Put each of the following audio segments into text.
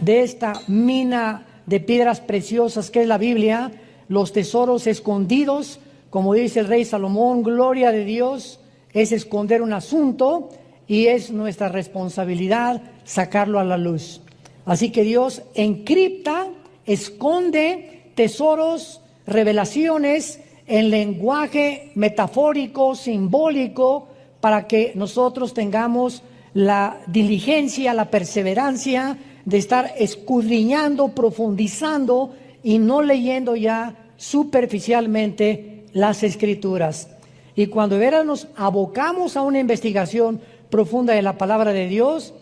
de esta mina de piedras preciosas que es la Biblia, los tesoros escondidos, como dice el rey Salomón, gloria de Dios es esconder un asunto y es nuestra responsabilidad sacarlo a la luz. Así que Dios encripta, esconde tesoros, revelaciones en lenguaje metafórico, simbólico, para que nosotros tengamos la diligencia, la perseverancia de estar escudriñando, profundizando y no leyendo ya superficialmente las Escrituras. Y cuando de veras nos abocamos a una investigación profunda de la palabra de Dios,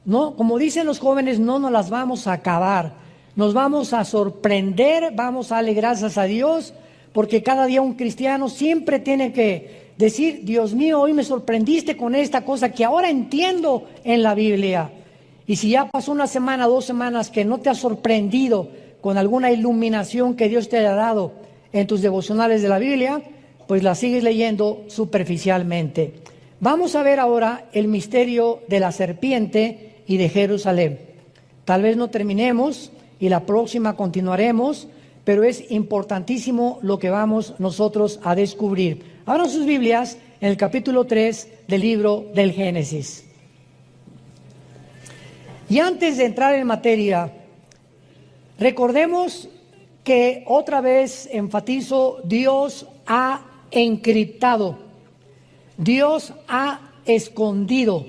no, como dicen los jóvenes, no nos las vamos a acabar, nos vamos a sorprender, vamos a darle gracias a Dios, porque cada día un cristiano siempre tiene que decir, Dios mío, hoy me sorprendiste con esta cosa que ahora entiendo en la Biblia. Y si ya pasó una semana, 2 semanas que no te ha sorprendido con alguna iluminación que Dios te haya dado en tus devocionales de la Biblia, pues la sigues leyendo superficialmente. Vamos a ver ahora el misterio de la serpiente y de Jerusalén. Tal vez no terminemos y la próxima continuaremos, pero es importantísimo lo que vamos nosotros a descubrir. Abran sus Biblias en el capítulo 3 del libro del Génesis. Y antes de entrar en materia, recordemos que otra vez enfatizo, Dios ha encriptado, Dios ha escondido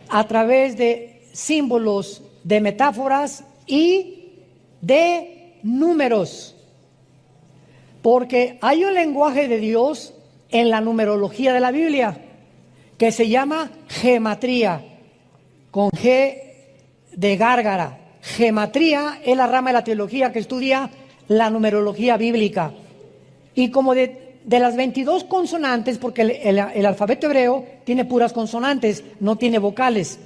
a través de símbolos, de metáforas y de números. Porque hay un lenguaje de Dios en la numerología de la Biblia que se llama gematría, con G de Gárgara. Gematría es la rama de la teología que estudia la numerología bíblica. Y como de las 22 consonantes, porque el alfabeto hebreo tiene puras consonantes, no tiene vocales.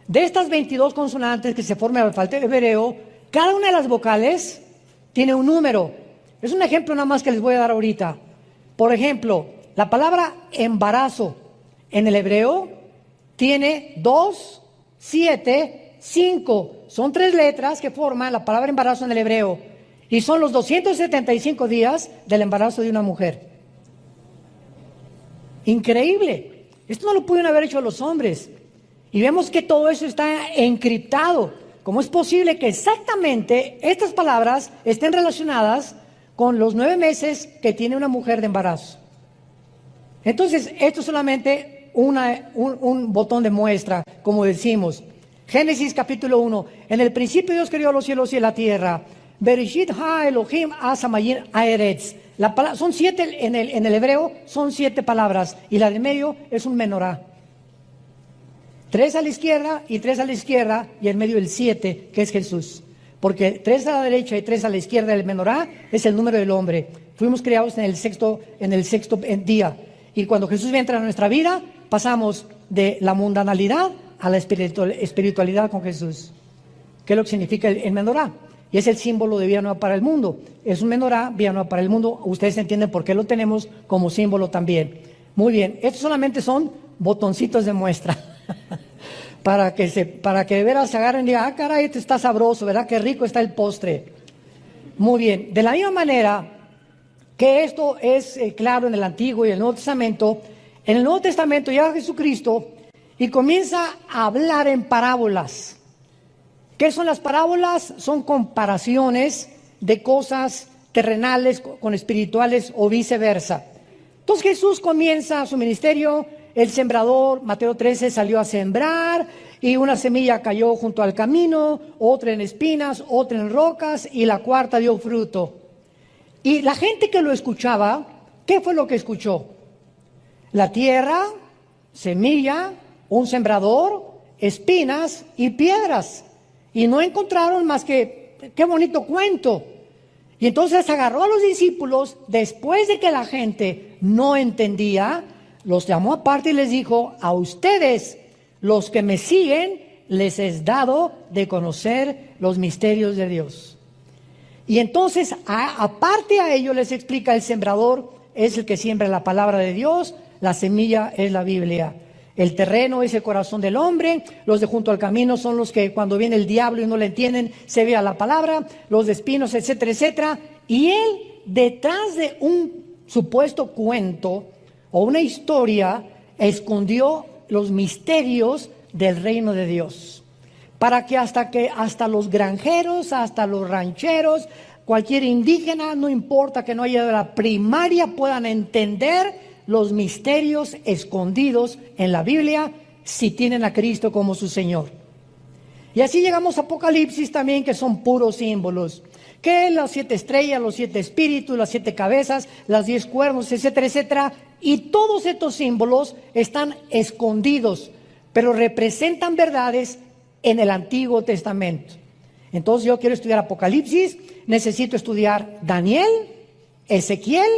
De estas 22 consonantes que se forman el alfabeto hebreo, cada una de las vocales tiene un número. Es un ejemplo nada más que les voy a dar ahorita. Por ejemplo, la palabra embarazo en el hebreo tiene 2, 7, 5. Son 3 letras que forman la palabra embarazo en el hebreo. Y son los 275 días del embarazo de una mujer. Increíble. Esto no lo pudieron haber hecho los hombres. Y vemos que todo eso está encriptado. ¿Cómo es posible que exactamente estas palabras estén relacionadas con los 9 meses que tiene una mujer de embarazo? Entonces, esto es solamente un botón de muestra, como decimos. Génesis capítulo 1. En el principio Dios creó los cielos y la tierra. Bereshit ha Elohim asamayin aeretz. Son 7 en el hebreo, son 7 palabras. Y la de medio es un menorá. 3 a la izquierda y 3 a la izquierda, y en medio el 7, que es Jesús. Porque 3 a la derecha y 3 a la izquierda del menorá es el número del hombre. Fuimos creados en el sexto día. Y cuando Jesús entra a nuestra vida, pasamos de la mundanalidad a la espiritualidad con Jesús. ¿Qué es lo que significa el menorá? Y es el símbolo de vida nueva para el mundo. Es un menorá, vida nueva para el mundo. Ustedes entienden por qué lo tenemos como símbolo también. Muy bien, estos solamente son botoncitos de muestra. para que de veras se agarren y digan, ah, caray, este está sabroso, ¿verdad? Qué rico está el postre. Muy bien, de la misma manera que esto es claro en el Antiguo y el Nuevo Testamento, en el Nuevo Testamento llega Jesucristo y comienza a hablar en parábolas. ¿Qué son las parábolas? Son comparaciones de cosas terrenales con espirituales o viceversa. Entonces Jesús comienza su ministerio, el sembrador, Mateo 13, salió a sembrar y una semilla cayó junto al camino, otra en espinas, otra en rocas y la cuarta dio fruto. Y la gente que lo escuchaba, ¿qué fue lo que escuchó? La tierra, semilla, un sembrador, espinas y piedras. Y no encontraron más que, qué bonito cuento. Y entonces agarró a los discípulos, después de que la gente no entendía, los llamó aparte y les dijo, a ustedes, los que me siguen, les es dado de conocer los misterios de Dios. Y entonces, aparte a ello, les explica, el sembrador es el que siembra la palabra de Dios, la semilla es la Biblia. El terreno es el corazón del hombre, los de junto al camino son los que cuando viene el diablo y no le entienden, se ve a la palabra, los de espinos, etcétera, etcétera. Y él, detrás de un supuesto cuento o una historia, escondió los misterios del reino de Dios. Para que hasta los granjeros, hasta los rancheros, cualquier indígena, no importa que no haya ido a la primaria, puedan entender los misterios escondidos en la Biblia si tienen a Cristo como su Señor. Y así llegamos a Apocalipsis también, que son puros símbolos. Que las 7 estrellas, los 7 espíritus, las 7 cabezas, las 10 cuernos, etcétera, etcétera. Y todos estos símbolos están escondidos, pero representan verdades en el Antiguo Testamento. Entonces yo quiero estudiar Apocalipsis, necesito estudiar Daniel, Ezequiel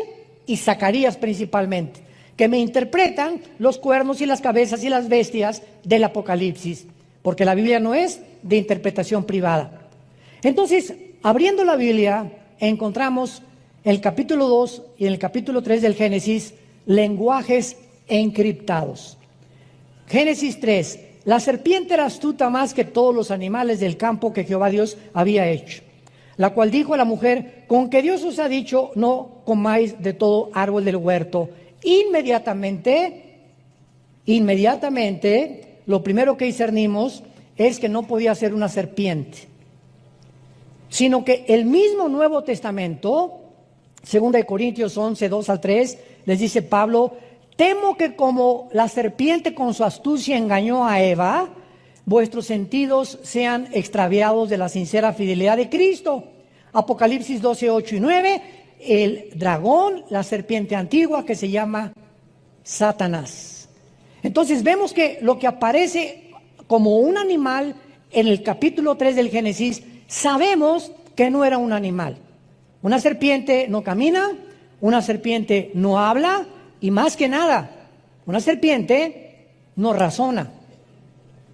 y Zacarías principalmente, que me interpretan los cuernos y las cabezas y las bestias del Apocalipsis, porque la Biblia no es de interpretación privada. Entonces, abriendo la Biblia, encontramos en el capítulo 2 y en el capítulo 3 del Génesis, lenguajes encriptados. Génesis 3, la serpiente era astuta más que todos los animales del campo que Jehová Dios había hecho, la cual dijo a la mujer: con que Dios os ha dicho, no comáis de todo árbol del huerto. Inmediatamente, lo primero que discernimos es que no podía ser una serpiente, sino que el mismo Nuevo Testamento, 2 Corintios 11, 2 al 3, les dice Pablo: temo que como la serpiente con su astucia engañó a Eva, vuestros sentidos sean extraviados de la sincera fidelidad de Cristo. Apocalipsis 12, 8 y 9, el dragón, la serpiente antigua que se llama Satanás. Entonces vemos que lo que aparece como un animal en el capítulo 3 del Génesis, sabemos que no era un animal. Una serpiente no camina, una serpiente no habla y más que nada, una serpiente no razona.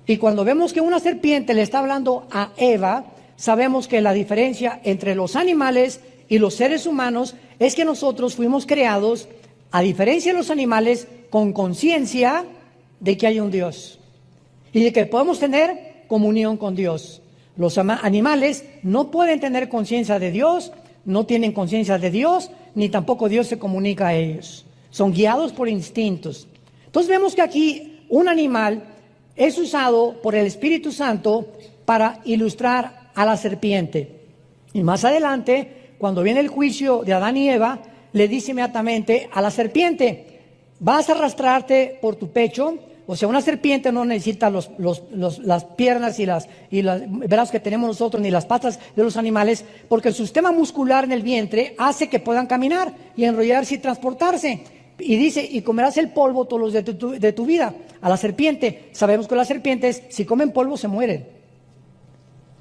Y cuando vemos que una serpiente le está hablando a Eva, sabemos que la diferencia entre los animales y los seres humanos es que nosotros fuimos creados, a diferencia de los animales, con conciencia de que hay un Dios y de que podemos tener comunión con Dios. Los animales no pueden tener conciencia de Dios, no tienen conciencia de Dios, ni tampoco Dios se comunica a ellos. Son guiados por instintos. Entonces vemos que aquí un animal es usado por el Espíritu Santo para ilustrar a la serpiente. Y más adelante, cuando viene el juicio de Adán y Eva, le dice inmediatamente a la serpiente: vas a arrastrarte por tu pecho. O sea, una serpiente no necesita las piernas y los brazos que tenemos nosotros, ni las patas de los animales, porque el sistema muscular en el vientre hace que puedan caminar y enrollarse y transportarse. Y dice: y comerás el polvo todos los de tu vida. A la serpiente, sabemos que las serpientes, si comen polvo, se mueren.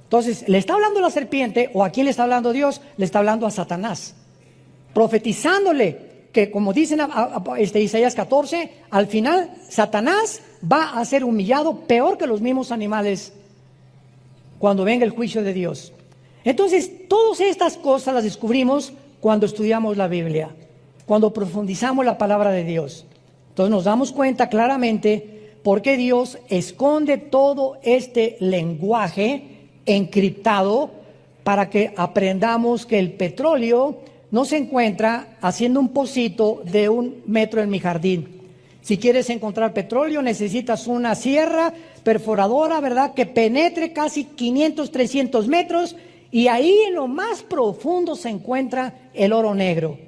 Entonces, ¿le está hablando la serpiente o a quién le está hablando Dios? Le está hablando a Satanás, profetizándole que, como dicen Isaías 14, al final Satanás va a ser humillado peor que los mismos animales cuando venga el juicio de Dios. Entonces, todas estas cosas las descubrimos cuando estudiamos la Biblia, cuando profundizamos la palabra de Dios. Entonces nos damos cuenta claramente por qué Dios esconde todo este lenguaje encriptado, para que aprendamos que el petróleo no se encuentra haciendo un pocito de 1 metro en mi jardín. Si quieres encontrar petróleo, necesitas una sierra perforadora, ¿verdad?, que penetre casi 500, 300 metros, y ahí en lo más profundo se encuentra el oro negro.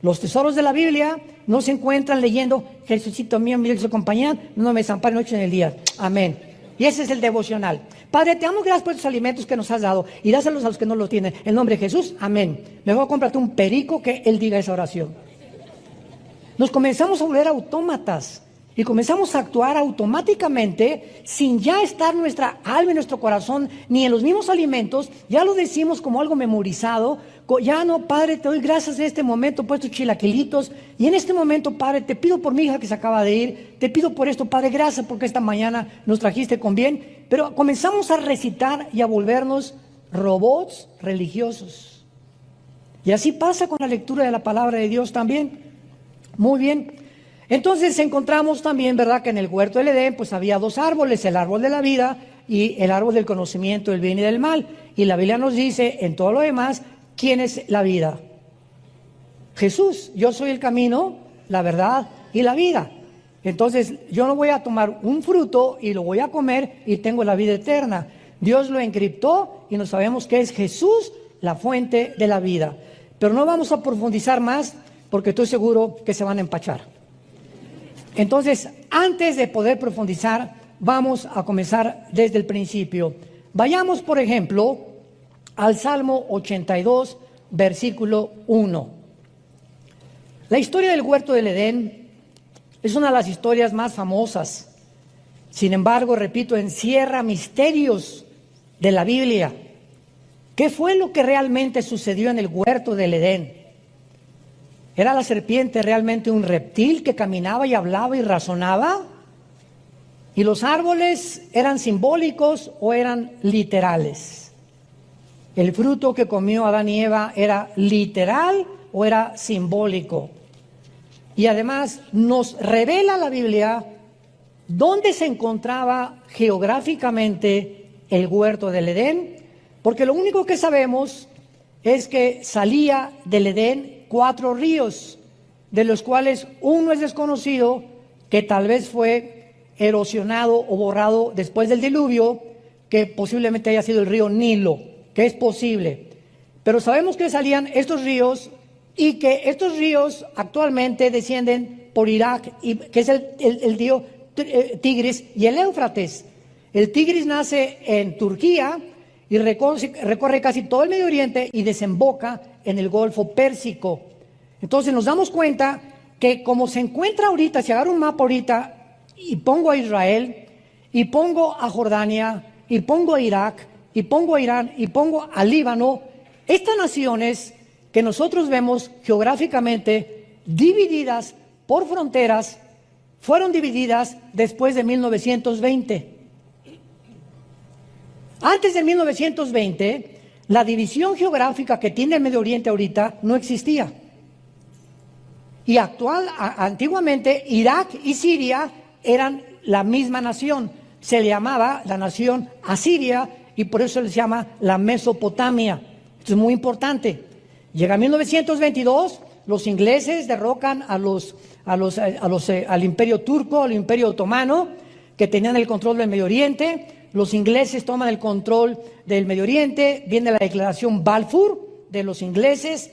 Los tesoros de la Biblia no se encuentran leyendo: Jesucito mío, mi Dios, compañía, no me desampare noche en el día. Amén. Y ese es el devocional. Padre, te damos gracias por estos alimentos que nos has dado y dáselos a los que no lo tienen. En nombre de Jesús, amén. Mejor cómprate un perico que él diga esa oración. Nos comenzamos a volver autómatas y comenzamos a actuar automáticamente sin ya estar nuestra alma y nuestro corazón ni en los mismos alimentos. Ya lo decimos como algo memorizado. Ya no, Padre, te doy gracias en este momento por estos chilaquilitos. Y en este momento, Padre, te pido por mi hija que se acaba de ir. Te pido por esto, Padre, gracias porque esta mañana nos trajiste con bien. Pero comenzamos a recitar y a volvernos robots religiosos. Y así pasa con la lectura de la palabra de Dios también. Muy bien. Entonces encontramos también, ¿verdad?, que en el huerto del Edén pues había dos árboles, el árbol de la vida y el árbol del conocimiento del bien y del mal. Y la Biblia nos dice en todo lo demás, ¿quién es la vida? Jesús. Yo soy el camino, la verdad y la vida. Entonces yo no voy a tomar un fruto y lo voy a comer y tengo la vida eterna. Dios lo encriptó y no sabemos que es Jesús la fuente de la vida. Pero no vamos a profundizar más porque estoy seguro que se van a empachar. Entonces, antes de poder profundizar, vamos a comenzar desde el principio. Vayamos, por ejemplo, al Salmo 82, versículo 1. La historia del huerto del Edén es una de las historias más famosas. Sin embargo, repito, encierra misterios de la Biblia. ¿Qué fue lo que realmente sucedió en el huerto del Edén? ¿Era la serpiente realmente un reptil que caminaba y hablaba y razonaba? ¿Y los árboles eran simbólicos o eran literales? ¿El fruto que comió Adán y Eva era literal o era simbólico? Y además nos revela la Biblia dónde se encontraba geográficamente el huerto del Edén, porque lo único que sabemos es que salía del Edén 4 ríos, de los cuales uno es desconocido, que tal vez fue erosionado o borrado después del diluvio, que posiblemente haya sido el río Nilo, que es posible. Pero sabemos que salían estos ríos y que estos ríos actualmente descienden por Irak, que es el río Tigris y el Éufrates. El Tigris nace en Turquía y recorre casi todo el Medio Oriente y desemboca en el Golfo Pérsico. Entonces nos damos cuenta que como se encuentra ahorita, si agarro un mapa ahorita y pongo a Israel, y pongo a Jordania, y pongo a Irak, y pongo a Irán, y pongo a Líbano, estas naciones que nosotros vemos geográficamente divididas por fronteras, fueron divididas después de 1920. Antes de 1920, la división geográfica que tiene el Medio Oriente ahorita no existía. Y antiguamente Irak y Siria eran la misma nación. Se le llamaba la nación Asiria y por eso se llama la Mesopotamia. Esto es muy importante. Llega 1922, los ingleses derrocan al imperio turco, al imperio otomano, que tenían el control del Medio Oriente. Los ingleses toman el control del Medio Oriente, viene la declaración Balfour de los ingleses,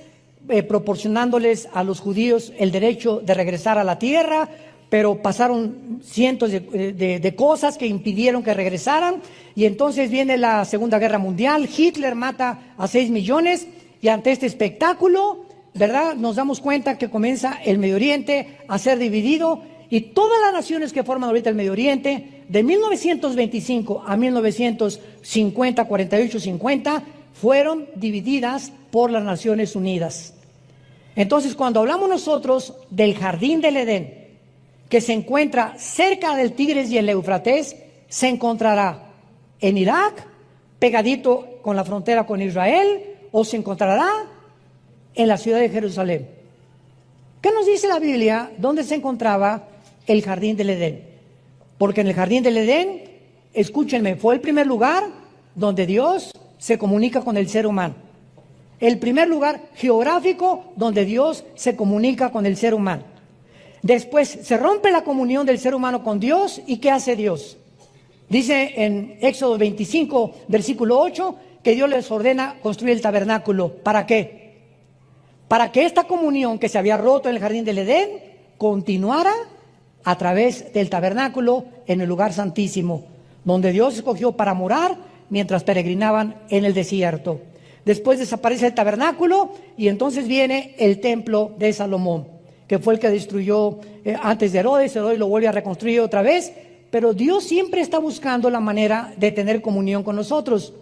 proporcionándoles a los judíos el derecho de regresar a la tierra, pero pasaron cientos de cosas que impidieron que regresaran, y entonces viene la Segunda Guerra Mundial, Hitler mata a 6 millones, y ante este espectáculo, ¿verdad?, nos damos cuenta que comienza el Medio Oriente a ser dividido, y todas las naciones que forman ahorita el Medio Oriente, de 1925 a 1950, 48, 50, fueron divididas por las Naciones Unidas. Entonces, cuando hablamos nosotros del Jardín del Edén, que se encuentra cerca del Tigris y el Éufrates, se encontrará en Irak, pegadito con la frontera con Israel, o se encontrará en la ciudad de Jerusalén. ¿Qué nos dice la Biblia dónde se encontraba el Jardín del Edén? Porque en el Jardín del Edén, escúchenme, fue el primer lugar donde Dios se comunica con el ser humano. El primer lugar geográfico donde Dios se comunica con el ser humano. Después se rompe la comunión del ser humano con Dios, ¿y qué hace Dios? Dice en Éxodo 25, versículo 8, que Dios les ordena construir el tabernáculo. ¿Para qué? Para que esta comunión que se había roto en el Jardín del Edén continuara a través del tabernáculo en el lugar santísimo, donde Dios escogió para morar mientras peregrinaban en el desierto. Después desaparece el tabernáculo y entonces viene el templo de Salomón, que fue el que destruyó antes de Herodes. Herodes lo vuelve a reconstruir otra vez, pero Dios siempre está buscando la manera de tener comunión con nosotros.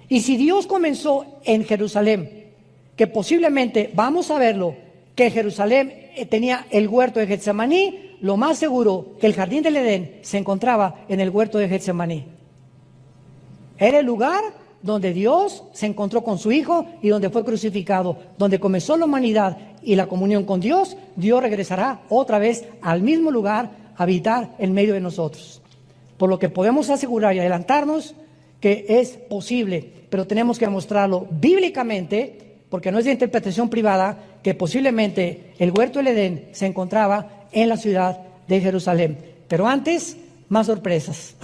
Y si Dios comenzó en Jerusalén, que posiblemente, vamos a verlo, que Jerusalén tenía el huerto de Getsemaní, lo más seguro que el Jardín del Edén se encontraba en el huerto de Getsemaní. Era el lugar donde Dios se encontró con su Hijo y donde fue crucificado, donde comenzó la humanidad y la comunión con Dios. Dios regresará otra vez al mismo lugar a habitar en medio de nosotros. Por lo que podemos asegurar y adelantarnos que es posible, pero tenemos que demostrarlo bíblicamente, porque no es de interpretación privada, que posiblemente el huerto del Edén se encontraba en la ciudad de Jerusalén. Pero antes, más sorpresas.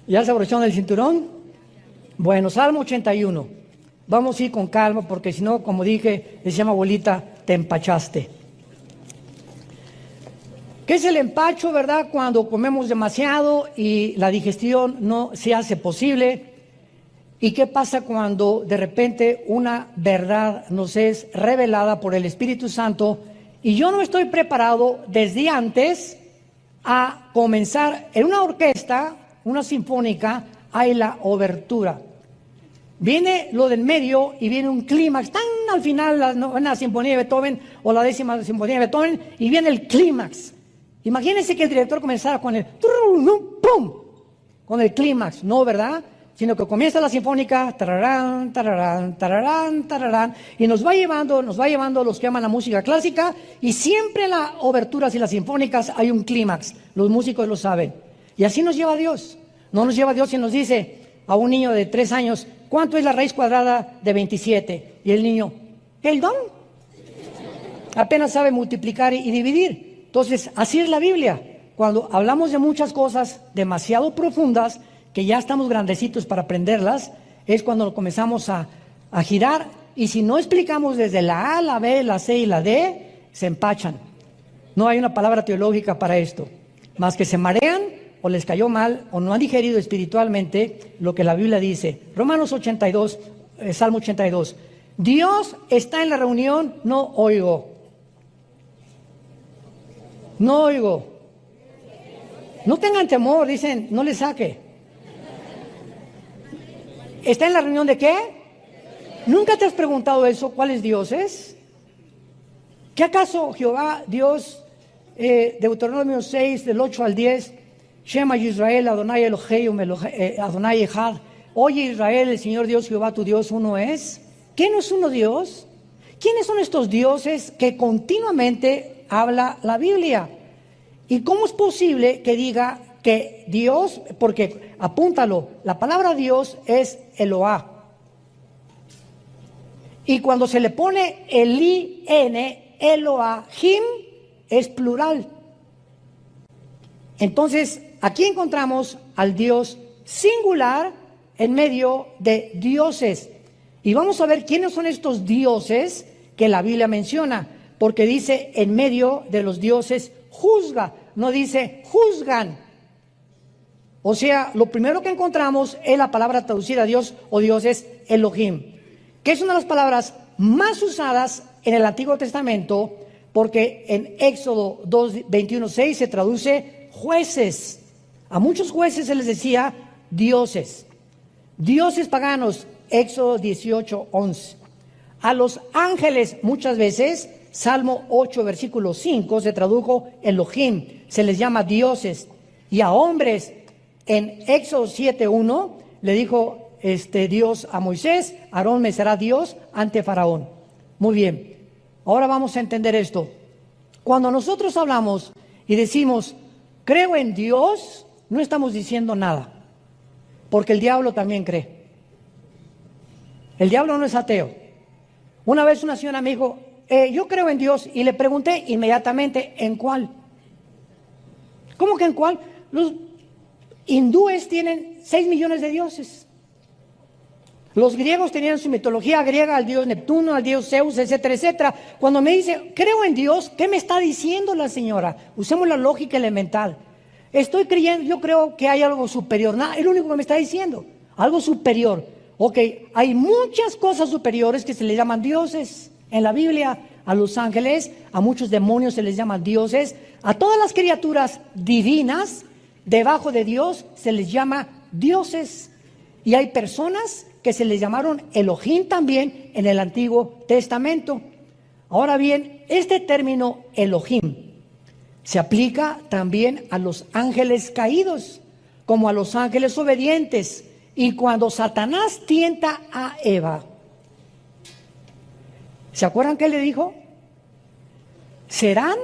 ¿Ya se abrocharon el cinturón? Bueno, Salmo 81. Vamos a ir con calma porque si no, como dije, decía mi abuelita, te empachaste. ¿Qué es el empacho, verdad? Cuando comemos demasiado y la digestión no se hace posible. ¿Y qué pasa cuando de repente una verdad nos es revelada por el Espíritu Santo y yo no estoy preparado desde antes a comenzar en una orquesta, una sinfónica, hay la obertura? Viene lo del medio y viene un clímax, tan al final, la sinfonía de Beethoven o la 10ª sinfonía de Beethoven, y viene el clímax. Imagínense que el director comenzara con el ¡pum! Con el clímax, no, ¿verdad? Sino que comienza la sinfónica, tararán, tararán, tararán, tararán, y nos va llevando los que aman la música clásica, y siempre en las oberturas y las sinfónicas hay un clímax, los músicos lo saben. Y así nos lleva Dios. No nos lleva Dios y nos dice a un niño de 3 años, ¿cuánto es la raíz cuadrada de 27? Y el niño, ¿el don? Apenas sabe multiplicar y dividir. Entonces, así es la Biblia. Cuando hablamos de muchas cosas demasiado profundas, que ya estamos grandecitos para aprenderlas, es cuando comenzamos a girar, y si no explicamos desde la A, la B, la C y la D, se empachan. No hay una palabra teológica para esto, más que se marean o les cayó mal o no han digerido espiritualmente lo que la Biblia dice. Romanos 82, Salmo 82. Dios está en la reunión, no oigo. No oigo. No tengan temor, dicen, no le saque. ¿Está en la reunión de qué? ¿Nunca te has preguntado eso? ¿Cuáles dioses? ¿Qué acaso Jehová, Dios, Deuteronomio 6, del 8 al 10, Shema Yisrael, Adonai Eloheinu, Adonai Echad, oye Israel, el Señor Dios, Jehová tu Dios, uno es? ¿Qué no es uno Dios? ¿Quiénes son estos dioses que continuamente habla la Biblia? ¿Y cómo es posible que diga que Dios, porque apúntalo, la palabra Dios es Eloah, y cuando se le pone el I-N, Elohim, es plural? Entonces, aquí encontramos al Dios singular en medio de dioses, y vamos a ver quiénes son estos dioses que la Biblia menciona, porque dice en medio de los dioses juzga, no dice juzgan. O sea, lo primero que encontramos es la palabra traducida a Dios o dioses Elohim, que es una de las palabras más usadas en el Antiguo Testamento, porque en Éxodo 21:6 se traduce jueces. A muchos jueces se les decía dioses. Dioses paganos, Éxodo 18:11. A los ángeles muchas veces, Salmo 8, versículo 5, se tradujo Elohim, se les llama dioses. Y a hombres, en Éxodo 7:1 le dijo Dios a Moisés, Aarón me será Dios ante Faraón. Muy bien, ahora vamos a entender esto. Cuando nosotros hablamos y decimos, creo en Dios, no estamos diciendo nada, porque el diablo también cree. El diablo no es ateo. Una vez una señora me dijo, yo creo en Dios, y le pregunté inmediatamente, ¿en cuál? ¿Cómo que en cuál? Los hindúes tienen 6 millones de dioses. Los griegos tenían su mitología griega, al dios Neptuno, al dios Zeus, etcétera, etcétera. Cuando me dice, creo en Dios, ¿qué me está diciendo la señora? Usemos la lógica elemental. Estoy creyendo, yo creo que hay algo superior. Nada, es lo único que me está diciendo. Algo superior. Ok, hay muchas cosas superiores que se le llaman dioses. En la Biblia, a los ángeles, a muchos demonios se les llaman dioses. A todas las criaturas divinas debajo de Dios se les llama dioses. Y hay personas que se les llamaron Elohim también en el Antiguo Testamento. Ahora bien, este término Elohim se aplica también a los ángeles caídos, como a los ángeles obedientes. Y cuando Satanás tienta a Eva, ¿se acuerdan qué le dijo? Serán,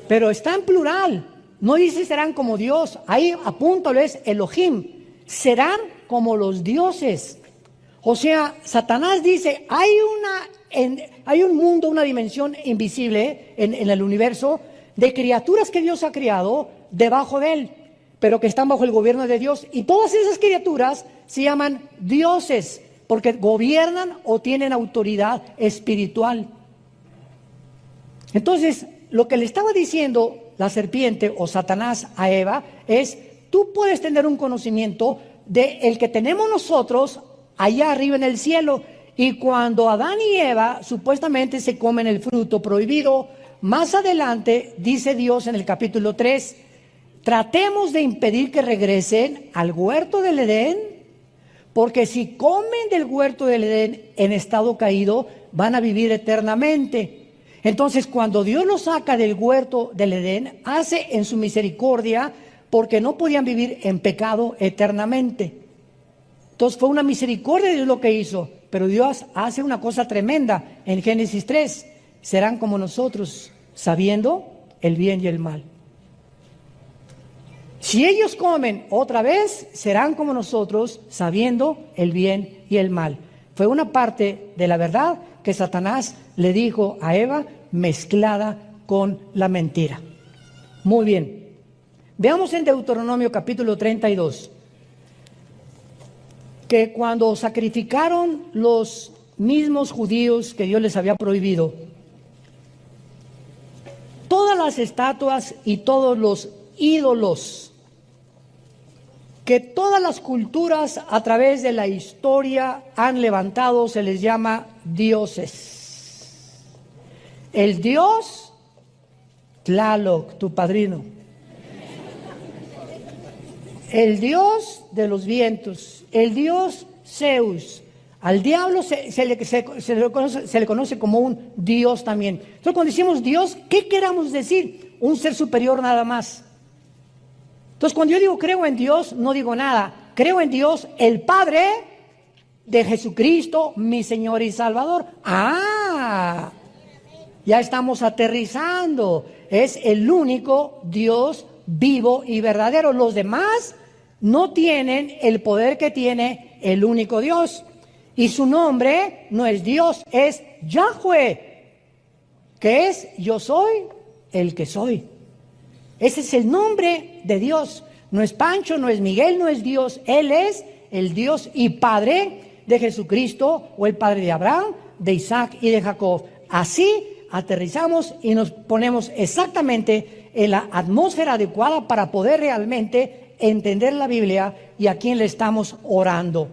pero está en plural. No dice serán como Dios. Ahí apúntalo, es Elohim. Serán como los dioses. O sea, Satanás dice, hay un mundo, una dimensión invisible en el universo de criaturas que Dios ha creado debajo de él, pero que están bajo el gobierno de Dios. Y todas esas criaturas se llaman dioses, porque gobiernan o tienen autoridad espiritual. Entonces, lo que le estaba diciendo la serpiente o Satanás a Eva es, tú puedes tener un conocimiento del que tenemos nosotros allá arriba en el cielo. Y cuando Adán y Eva supuestamente se comen el fruto prohibido, más adelante dice Dios en el capítulo 3, tratemos de impedir que regresen al huerto del Edén, porque si comen del huerto del Edén en estado caído, van a vivir eternamente. Entonces, cuando Dios los saca del huerto del Edén, hace en su misericordia, porque no podían vivir en pecado eternamente. Entonces, fue una misericordia de Dios lo que hizo, pero Dios hace una cosa tremenda en Génesis 3. Serán como nosotros, sabiendo el bien y el mal. Si ellos comen otra vez, serán como nosotros, sabiendo el bien y el mal. Fue una parte de la verdad que Satanás le dijo a Eva, mezclada con la mentira. Muy bien. Veamos en Deuteronomio capítulo 32, que cuando sacrificaron los mismos judíos que Dios les había prohibido, todas las estatuas y todos los ídolos que todas las culturas a través de la historia han levantado, se les llama dioses. El dios Tlaloc, tu padrino. El dios de los vientos, el dios Zeus. Al diablo se le conoce como un dios también. Entonces, cuando decimos Dios, ¿qué queramos decir? Un ser superior nada más. Entonces, cuando yo digo creo en Dios, no digo nada. Creo en Dios, el Padre de Jesucristo, mi Señor y Salvador. ¡Ah! Ya estamos aterrizando. Es el único Dios vivo y verdadero. Los demás no tienen el poder que tiene el único Dios. Y su nombre no es Dios, es Yahweh, que es yo soy el que soy. Ese es el nombre de Dios. No es Pancho, no es Miguel, no es Dios. Él es el Dios y Padre de Jesucristo, o el Padre de Abraham, de Isaac y de Jacob. Así aterrizamos y nos ponemos exactamente en la atmósfera adecuada para poder realmente entender la Biblia y a quién le estamos orando.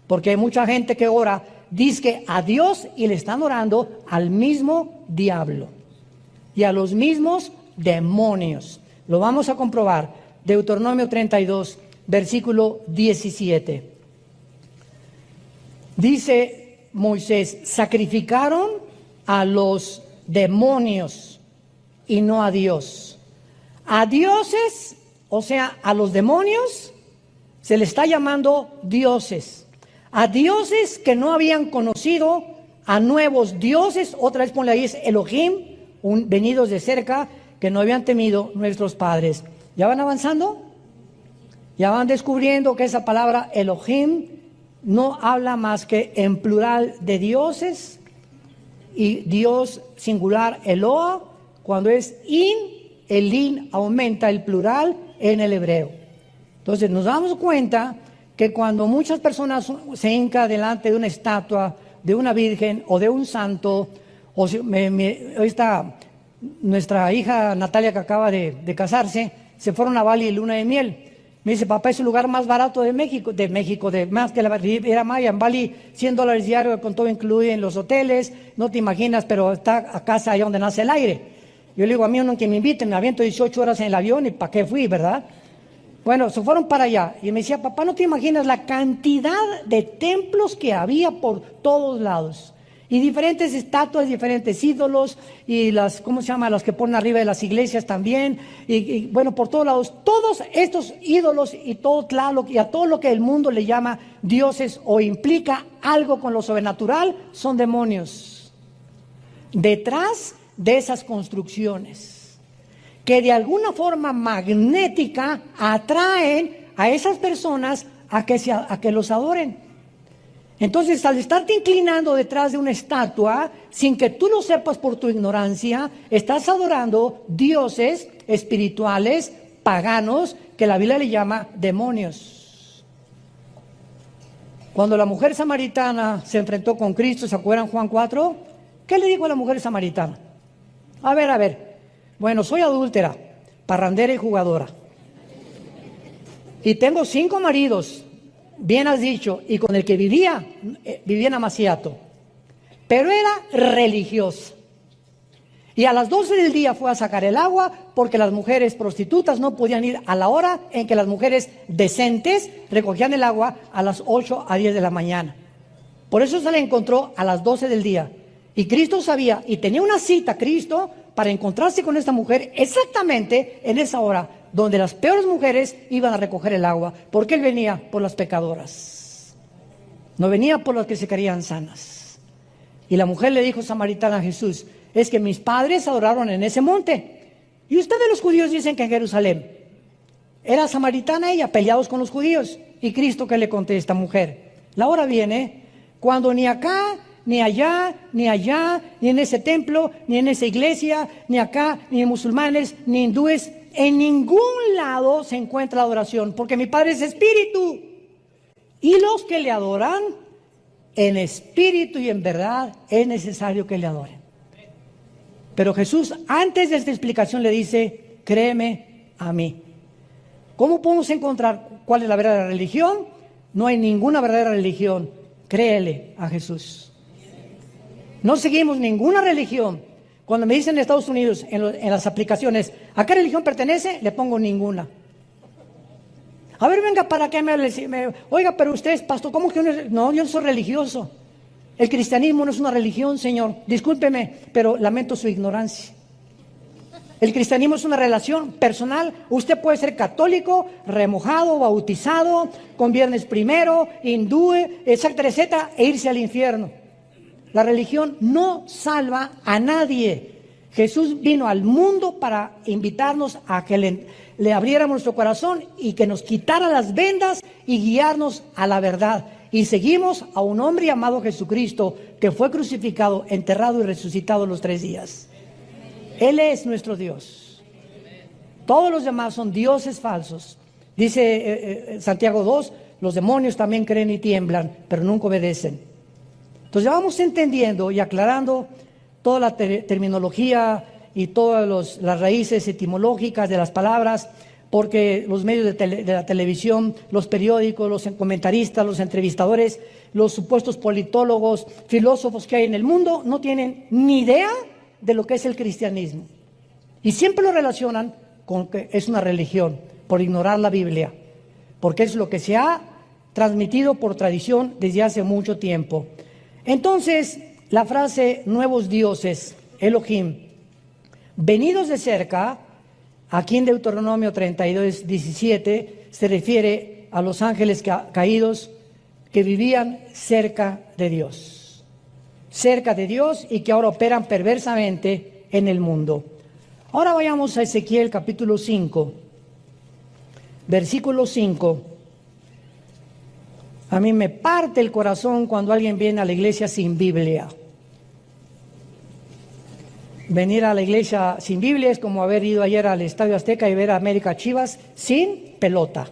Porque hay mucha gente que ora, dice a Dios y le están orando al mismo diablo y a los mismos demonios. Lo vamos a comprobar. Deuteronomio 32, versículo 17. Dice Moisés, sacrificaron a los demonios y no a Dios. A dioses, o sea, a los demonios, se le está llamando dioses. A dioses que no habían conocido, a nuevos dioses, otra vez ponle ahí, es Elohim, venidos de cerca, que no habían temido nuestros padres. ¿Ya van avanzando? Ya van descubriendo que esa palabra Elohim no habla más que en plural de dioses, y Dios singular Eloa, cuando es in, el in aumenta el plural en el hebreo. Entonces nos damos cuenta que cuando muchas personas se hincan delante de una estatua, de una virgen o de un santo, o si, esta, nuestra hija Natalia, que acaba de casarse, se fueron a Bali en luna de miel. Me dice, papá, es el lugar más barato de México, de más que la Riviera Maya. En Bali, $100 diario con todo incluido en los hoteles, no te imaginas, pero está a casa allá donde nace el aire. Yo le digo, a mí no que me inviten, me aviento 18 horas en el avión y ¿para qué fui, verdad? Bueno, se fueron para allá y me decía, papá, no te imaginas la cantidad de templos que había por todos lados. y diferentes estatuas, diferentes ídolos, y las, ¿cómo se llama? Las que ponen arriba de las iglesias también, y bueno, por todos lados, todos estos ídolos y todo Tlaloc y a todo lo que el mundo le llama dioses o implica algo con lo sobrenatural, son demonios. Detrás de esas construcciones, que de alguna forma magnética atraen a esas personas a que los adoren. Entonces, al estarte inclinando detrás de una estatua, sin que tú lo sepas por tu ignorancia, estás adorando dioses espirituales, paganos, que la Biblia le llama demonios. Cuando la mujer samaritana se enfrentó con Cristo, ¿se acuerdan Juan 4? ¿Qué le dijo a la mujer samaritana? A ver, bueno, soy adúltera, parrandera y jugadora. Y tengo 5 maridos. Bien has dicho, y con el que vivía en Amaciato, pero era religiosa. Y a las 12 del día fue a sacar el agua porque las mujeres prostitutas no podían ir a la hora en que las mujeres decentes recogían el agua a las 8 a 10 de la mañana. Por eso se le encontró a las 12 del día. Y Cristo sabía, y tenía una cita Cristo para encontrarse con esta mujer exactamente en esa hora, donde las peores mujeres iban a recoger el agua, porque Él venía por las pecadoras, no venía por las que se creían sanas. Y la mujer le dijo samaritana a Jesús, es que mis padres adoraron en ese monte, y ustedes los judíos dicen que en Jerusalén. Era samaritana ella, peleados con los judíos. Y Cristo, ¿qué le contesta? Mujer, la hora viene cuando ni acá, ni allá, ni allá, ni en ese templo, ni en esa iglesia, ni acá, ni musulmanes, ni hindúes, en ningún lado se encuentra la adoración, porque mi Padre es espíritu, y los que le adoran en espíritu y en verdad es necesario que le adoren. Pero Jesús, antes de esta explicación, le dice, créeme a mí. ¿Cómo podemos encontrar cuál es la verdadera religión? No hay ninguna verdadera religión. Créele a Jesús. No seguimos ninguna religión. Cuando me dicen en Estados Unidos, en las aplicaciones, ¿a qué religión pertenece? Le pongo ninguna. A ver, venga, ¿para qué me hable? Oiga, pero usted es pastor, ¿cómo que no? Yo no soy religioso. El cristianismo no es una religión, señor. Discúlpeme, pero lamento su ignorancia. El cristianismo es una relación personal. Usted puede ser católico, remojado, bautizado, con viernes primero, hindú, etcétera, etcétera, e irse al infierno. La religión no salva a nadie. Jesús vino al mundo para invitarnos a que le abriéramos nuestro corazón y que nos quitara las vendas y guiarnos a la verdad. Y seguimos a un hombre llamado Jesucristo, que fue crucificado, enterrado y resucitado los 3 días. Él es nuestro Dios. Todos los demás son dioses falsos. Dice Santiago 2, los demonios también creen y tiemblan, pero nunca obedecen. Entonces ya vamos entendiendo y aclarando toda la terminología y todas las raíces etimológicas de las palabras, porque los medios de la televisión, los periódicos, los comentaristas, los entrevistadores, los supuestos politólogos, filósofos que hay en el mundo, no tienen ni idea de lo que es el cristianismo. Y siempre lo relacionan con que es una religión, por ignorar la Biblia, porque es lo que se ha transmitido por tradición desde hace mucho tiempo. Entonces, la frase nuevos dioses, Elohim, venidos de cerca, aquí en Deuteronomio 32, 17, se refiere a los ángeles caídos que vivían cerca de Dios y que ahora operan perversamente en el mundo. Ahora vayamos a Ezequiel capítulo 5, versículo 5. A mí me parte el corazón cuando alguien viene a la iglesia sin Biblia. Venir a la iglesia sin Biblia es como haber ido ayer al Estadio Azteca y ver a América Chivas sin pelota.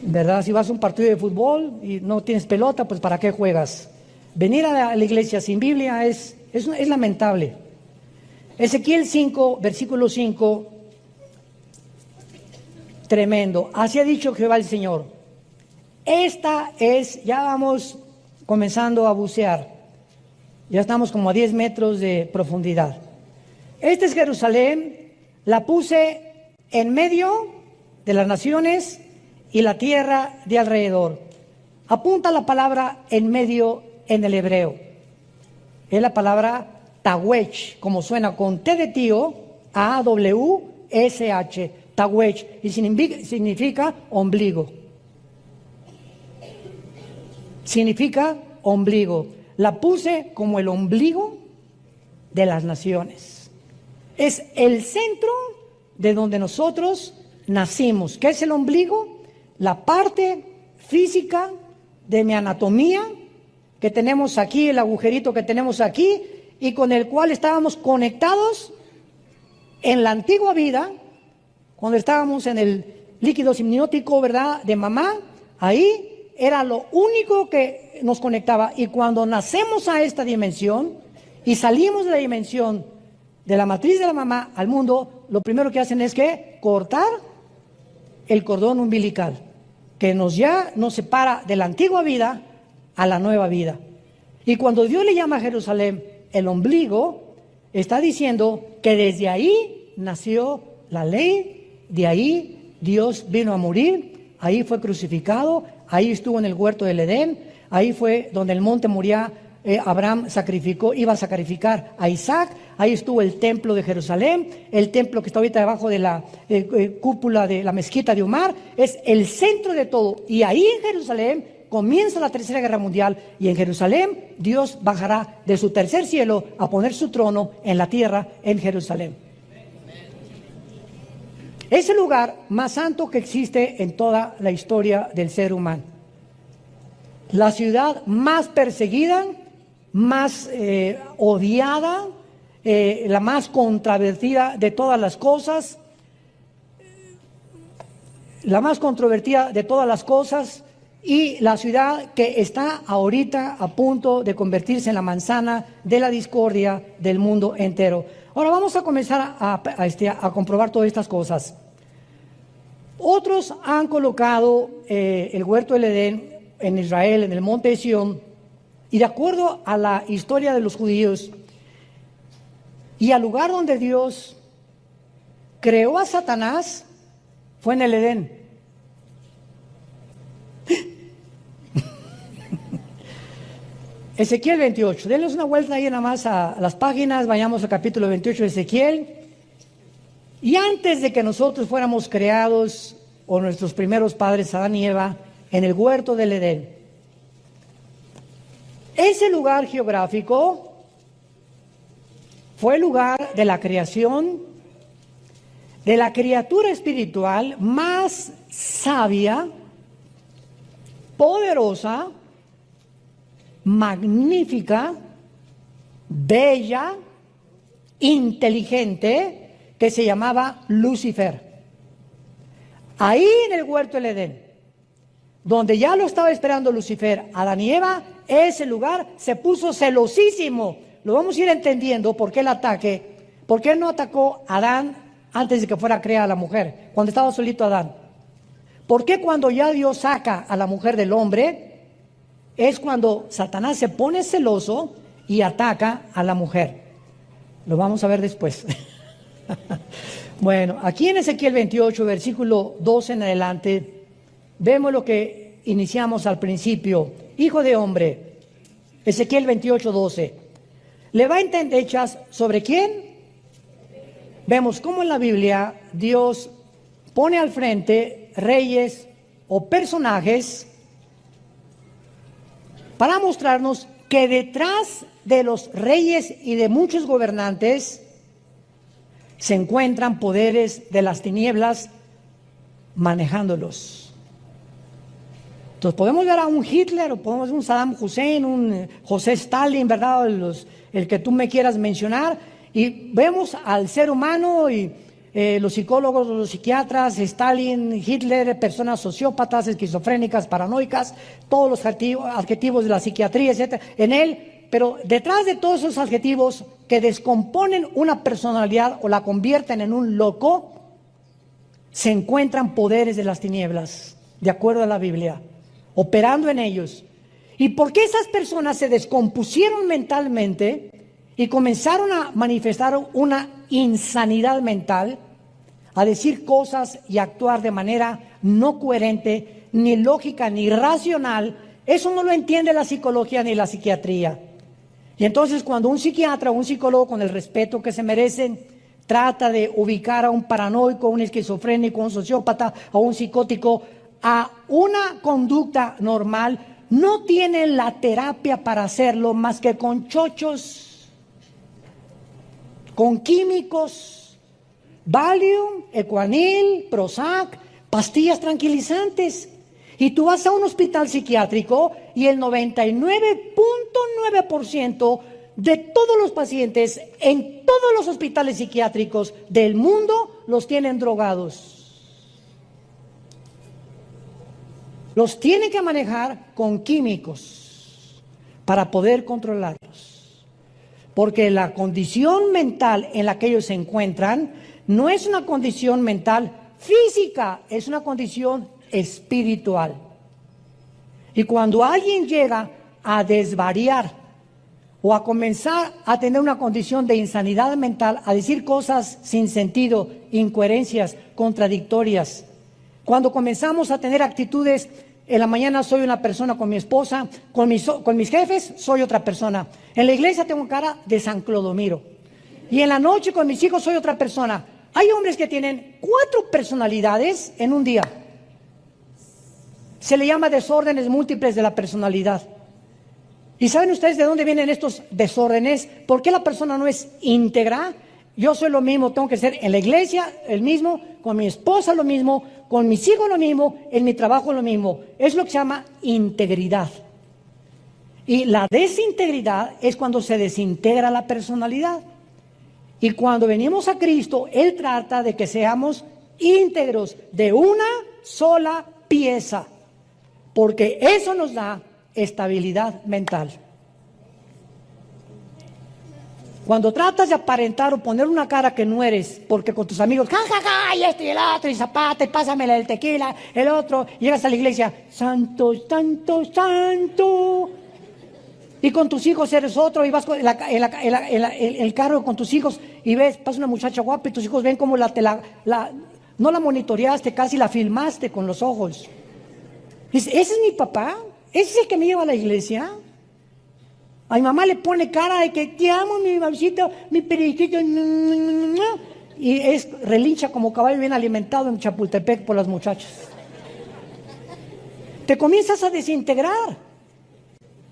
¿Verdad? Si vas a un partido de fútbol y no tienes pelota, pues ¿para qué juegas? Venir a la iglesia sin Biblia es lamentable. Ezequiel 5, versículo 5, tremendo. Así ha dicho Jehová el Señor. Ya vamos comenzando a bucear. Ya estamos como a 10 metros de profundidad. Esta es Jerusalén, la puse en medio de las naciones y la tierra de alrededor. Apunta la palabra en medio en el hebreo. Es la palabra tawech, como suena, con T de tío, A-W-S-H, tawech, y significa ombligo. Significa ombligo. La puse como el ombligo de las naciones. Es el centro de donde nosotros nacimos. ¿Qué es el ombligo? La parte física de mi anatomía que tenemos aquí, el agujerito que tenemos aquí, y con el cual estábamos conectados en la antigua vida, cuando estábamos en el líquido simniótico, ¿verdad?, de mamá. Ahí era lo único que nos conectaba. Y cuando nacemos a esta dimensión y salimos de la dimensión de la matriz de la mamá al mundo, lo primero que hacen es que cortar el cordón umbilical, que ya nos separa de la antigua vida a la nueva vida. Y cuando Dios le llama a Jerusalén el ombligo, está diciendo que desde ahí nació la ley, de ahí Dios vino a morir, ahí fue crucificado, ahí estuvo en el huerto del Edén, ahí fue donde el monte Moría. Abraham iba a sacrificar a Isaac, ahí estuvo el templo de Jerusalén, el templo que está ahorita debajo de la cúpula de la mezquita de Omar, es el centro de todo. Y ahí en Jerusalén comienza la Tercera Guerra Mundial, y en Jerusalén Dios bajará de su tercer cielo a poner su trono en la tierra en Jerusalén. Es el lugar más santo que existe en toda la historia del ser humano. La ciudad más perseguida, más odiada, la más controvertida de todas las cosas, y la ciudad que está ahorita a punto de convertirse en la manzana de la discordia del mundo entero. Ahora vamos a comenzar a comprobar todas estas cosas. Otros han colocado el huerto del Edén en Israel, en el monte de Sión, y de acuerdo a la historia de los judíos y al lugar donde Dios creó a Satanás, fue en el Edén. Ezequiel 28, denles una vuelta ahí nada más a las páginas, vayamos al capítulo 28 de Ezequiel. Y antes de que nosotros fuéramos creados, o nuestros primeros padres, Adán y Eva, en el huerto del Edén, ese lugar geográfico fue el lugar de la creación de la criatura espiritual más sabia, poderosa, magnífica, bella, inteligente, que se llamaba Lucifer. Ahí en el huerto del Edén, donde ya lo estaba esperando Lucifer, Adán y Eva, ese lugar se puso celosísimo. Lo vamos a ir entendiendo por qué el ataque, por qué no atacó a Adán antes de que fuera creada la mujer, cuando estaba solito Adán. ¿Por qué cuando ya Dios saca a la mujer del hombre, es cuando Satanás se pone celoso y ataca a la mujer? Lo vamos a ver después. Bueno, aquí en Ezequiel 28, versículo 12 en adelante, vemos lo que iniciamos al principio. Hijo de hombre, Ezequiel 28, 12. ¿Levanta hechas sobre quién? Vemos cómo en la Biblia Dios pone al frente reyes o personajes para mostrarnos que detrás de los reyes y de muchos gobernantes se encuentran poderes de las tinieblas manejándolos. Entonces podemos ver a un Hitler, o podemos ver un Saddam Hussein, un José Stalin, ¿verdad? El que tú me quieras mencionar, y vemos al ser humano y los psicólogos, los psiquiatras, Stalin, Hitler, personas sociópatas, esquizofrénicas, paranoicas, todos los adjetivos de la psiquiatría, etcétera, en él. Pero detrás de todos esos adjetivos que descomponen una personalidad o la convierten en un loco, se encuentran poderes de las tinieblas, de acuerdo a la Biblia, operando en ellos. ¿Y por qué esas personas se descompusieron mentalmente y comenzaron a manifestar una insanidad mental, a decir cosas y actuar de manera no coherente, ni lógica, ni racional, Eso no lo entiende la psicología ni la psiquiatría. Y entonces cuando un psiquiatra o un psicólogo, con el respeto que se merecen, trata de ubicar a un paranoico, a un esquizofrénico, a un sociópata, a un psicótico, a una conducta normal, no tienen la terapia para hacerlo más que con chochos, con químicos, Valium, Ecuanil, Prozac, pastillas tranquilizantes. Y tú vas a un hospital psiquiátrico y el 99.9% de todos los pacientes en todos los hospitales psiquiátricos del mundo los tienen drogados. Los tienen que manejar con químicos para poder controlarlos. Porque la condición mental en la que ellos se encuentran no es una condición mental física, es una condición espiritual. Y cuando alguien llega a desvariar o a comenzar a tener una condición de insanidad mental, a decir cosas sin sentido, incoherencias, contradictorias, cuando comenzamos a tener actitudes, en la mañana soy una persona con mi esposa, con mis jefes soy otra persona, en la iglesia tengo cara de San Clodomiro, y en la noche con mis hijos soy otra persona. Hay hombres que tienen 4 personalidades en un día. Se le llama desórdenes múltiples de la personalidad. ¿Y saben ustedes de dónde vienen estos desórdenes? ¿Por qué la persona no es íntegra? Yo soy lo mismo, tengo que ser en la iglesia el mismo, con mi esposa lo mismo, con mis hijos lo mismo, en mi trabajo lo mismo. Es lo que se llama integridad. Y la desintegridad es cuando se desintegra la personalidad. Y cuando venimos a Cristo, Él trata de que seamos íntegros de una sola pieza, porque eso nos da estabilidad mental. Cuando tratas de aparentar o poner una cara que no eres, porque con tus amigos, ja, ja, ja, y esto y el otro, y zapata, y pásamela el tequila, el otro, llegas a la iglesia, santo, santo, santo. Y con tus hijos eres otro, y vas en el carro con tus hijos, y ves, pasa una muchacha guapa, y tus hijos ven como no la monitoreaste, casi la filmaste con los ojos. Dice, ¿ese es mi papá? ¿Ese es el que me lleva a la iglesia? A mi mamá le pone cara de que te amo, mi mamacita, mi periquito. Y relincha como caballo bien alimentado en Chapultepec por las muchachas. Te comienzas a desintegrar.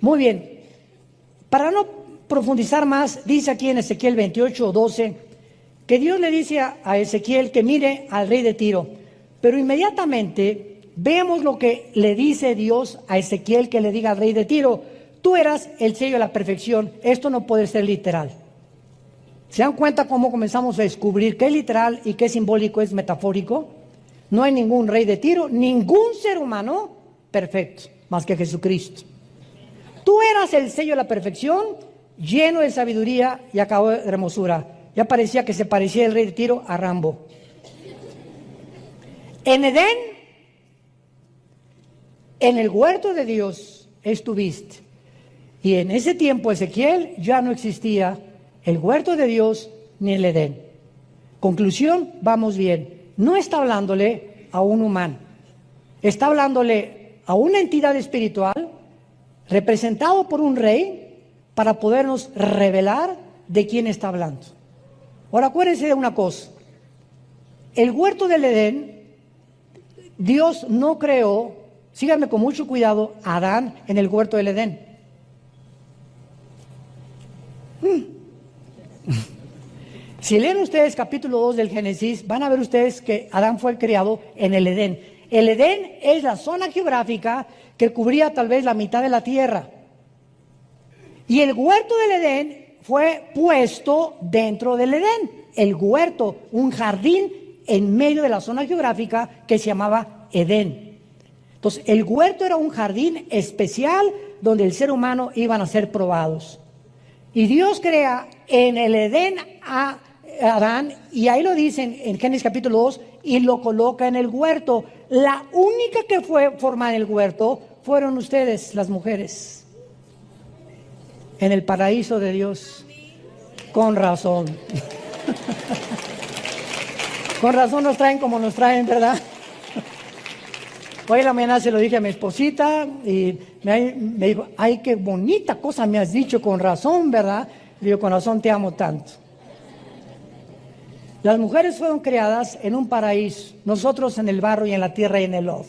Muy bien. Para no profundizar más, dice aquí en Ezequiel 28:12, que Dios le dice a Ezequiel que mire al rey de Tiro. Pero inmediatamente vemos lo que le dice Dios a Ezequiel que le diga al rey de Tiro. Tú eras el sello de la perfección. Esto no puede ser literal. ¿Se dan cuenta cómo comenzamos a descubrir qué es literal y qué simbólico es metafórico? No hay ningún rey de Tiro, ningún ser humano perfecto, más que Jesucristo. Tú eras el sello de la perfección, lleno de sabiduría y acabado de hermosura. Ya parecía que se parecía el rey de Tiro a Rambo. En Edén, en el huerto de Dios, estuviste. Y en ese tiempo, Ezequiel, ya no existía el huerto de Dios ni el Edén. Conclusión, vamos bien. No está hablándole a un humano. Está hablándole a una entidad espiritual representado por un rey para podernos revelar de quién está hablando. Ahora acuérdense de una cosa. El huerto del Edén, Dios no creó, síganme con mucho cuidado, a Adán en el huerto del Edén. Si leen ustedes capítulo 2 del Génesis, van a ver ustedes que Adán fue creado en el Edén. El Edén es la zona geográfica que cubría tal vez la mitad de la tierra. Y el huerto del Edén fue puesto dentro del Edén. El huerto, un jardín en medio de la zona geográfica que se llamaba Edén. Entonces, el huerto era un jardín especial donde el ser humano iban a ser probados. Y Dios crea en el Edén a Adán, y ahí lo dicen en Génesis capítulo 2, y lo coloca en el huerto. La única que fue formada en el huerto fueron ustedes, las mujeres, en el paraíso de Dios. Con razón. Con razón nos traen como nos traen, ¿verdad? Hoy en la mañana se lo dije a mi esposita y me dijo, ay, qué bonita cosa me has dicho, con razón, ¿verdad? Le digo, con razón te amo tanto. Las mujeres fueron creadas en un paraíso, nosotros en el barro y en la tierra y en el lodo.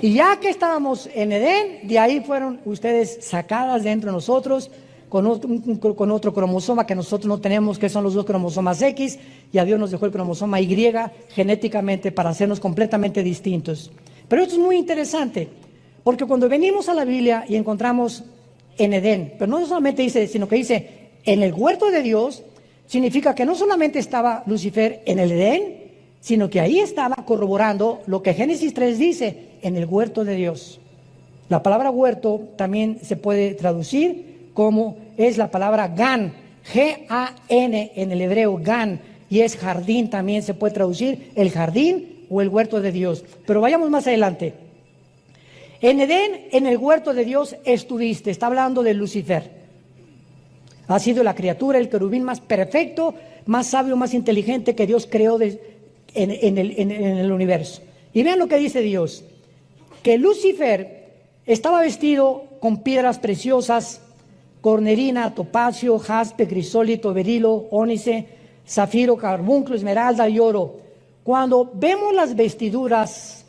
Y ya que estábamos en Edén, de ahí fueron ustedes sacadas dentro de nosotros con otro cromosoma que nosotros no tenemos, que son los dos cromosomas X, y a Dios nos dejó el cromosoma Y genéticamente para hacernos completamente distintos. Pero esto es muy interesante, porque cuando venimos a la Biblia y encontramos en Edén, pero no solamente dice, sino que dice en el huerto de Dios, significa que no solamente estaba Lucifer en el Edén, sino que ahí estaba corroborando lo que Génesis 3 dice, en el huerto de Dios. La palabra huerto también se puede traducir como es la palabra Gan, G-A-N en el hebreo, Gan, y es jardín, también se puede traducir el jardín o el huerto de Dios. Pero vayamos más adelante. En Edén, en el huerto de Dios estuviste, está hablando de Lucifer. Ha sido la criatura, el querubín más perfecto, más sabio, más inteligente que Dios creó en el universo. Y vean lo que dice Dios, que Lucifer estaba vestido con piedras preciosas, cornerina, topacio, jaspe, crisólito, berilo, ónice, zafiro, carbunclo, esmeralda y oro. Cuando vemos las vestiduras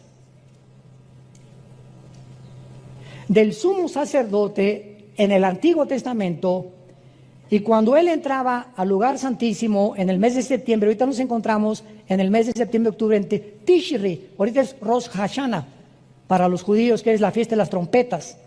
del sumo sacerdote en el Antiguo Testamento, y cuando él entraba al lugar santísimo en el mes de septiembre, ahorita nos encontramos en el mes de septiembre, octubre, en Tishri, ahorita es Rosh Hashanah, para los judíos, que es la fiesta de las trompetas.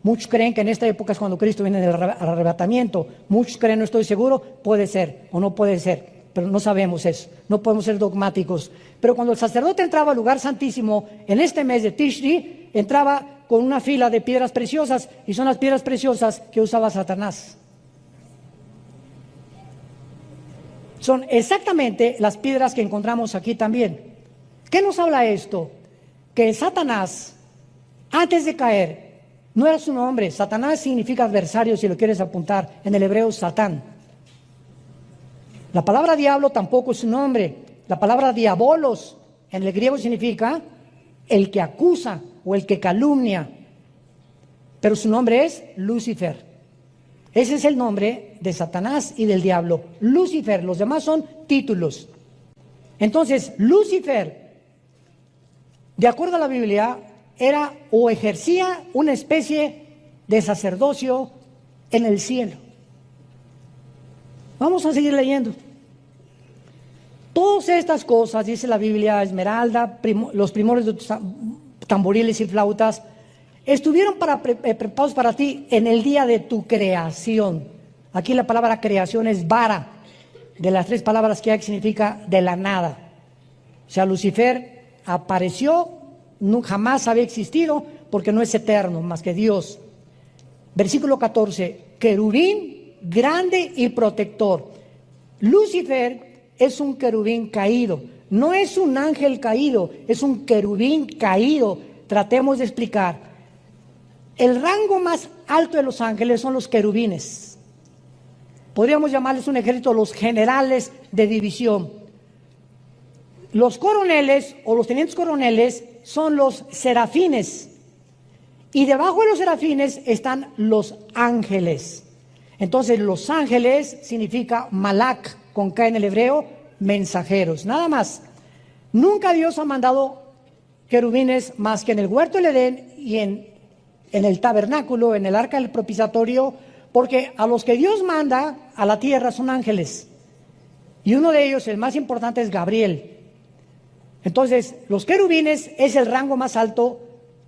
Muchos creen que en esta época es cuando Cristo viene al arrebatamiento. Muchos creen, no estoy seguro, puede ser o no puede ser, pero no sabemos eso, no podemos ser dogmáticos. Pero cuando el sacerdote entraba al lugar santísimo en este mes de Tishri, entraba con una fila de piedras preciosas, y son las piedras preciosas que usaba Satanás. Son exactamente las piedras que encontramos aquí también. ¿Qué nos habla esto? Que Satanás, antes de caer, no era su nombre. Satanás significa adversario, si lo quieres apuntar, en el hebreo Satán. La palabra diablo tampoco es su nombre. La palabra diabolos en el griego significa el que acusa o el que calumnia. Pero su nombre es Lucifer. Ese es el nombre de Satanás y del diablo. Lucifer, los demás son títulos. Entonces, Lucifer, de acuerdo a la Biblia, era o ejercía una especie de sacerdocio en el cielo. Vamos a seguir leyendo. Todas estas cosas, dice la Biblia, esmeralda, los primores de tamboriles y flautas, estuvieron preparados para ti en el día de tu creación. Aquí la palabra creación es bara, de las tres palabras que hay, que significa de la nada. O sea, Lucifer apareció, jamás había existido, porque no es eterno, más que Dios. Versículo 14, querubín grande y protector. Lucifer es un querubín caído, no es un ángel caído, es un querubín caído. Tratemos de explicar. El rango más alto de los ángeles son los querubines. Podríamos llamarles un ejército, los generales de división. Los coroneles o los tenientes coroneles son los serafines. Y debajo de los serafines están los ángeles. Entonces, los ángeles significa malak, con K en el hebreo, mensajeros. Nada más. Nunca Dios ha mandado querubines más que en el huerto del Edén y en el tabernáculo, en el arca del propiciatorio, porque a los que Dios manda a la tierra son ángeles. Y uno de ellos, el más importante, es Gabriel. Entonces, los querubines es el rango más alto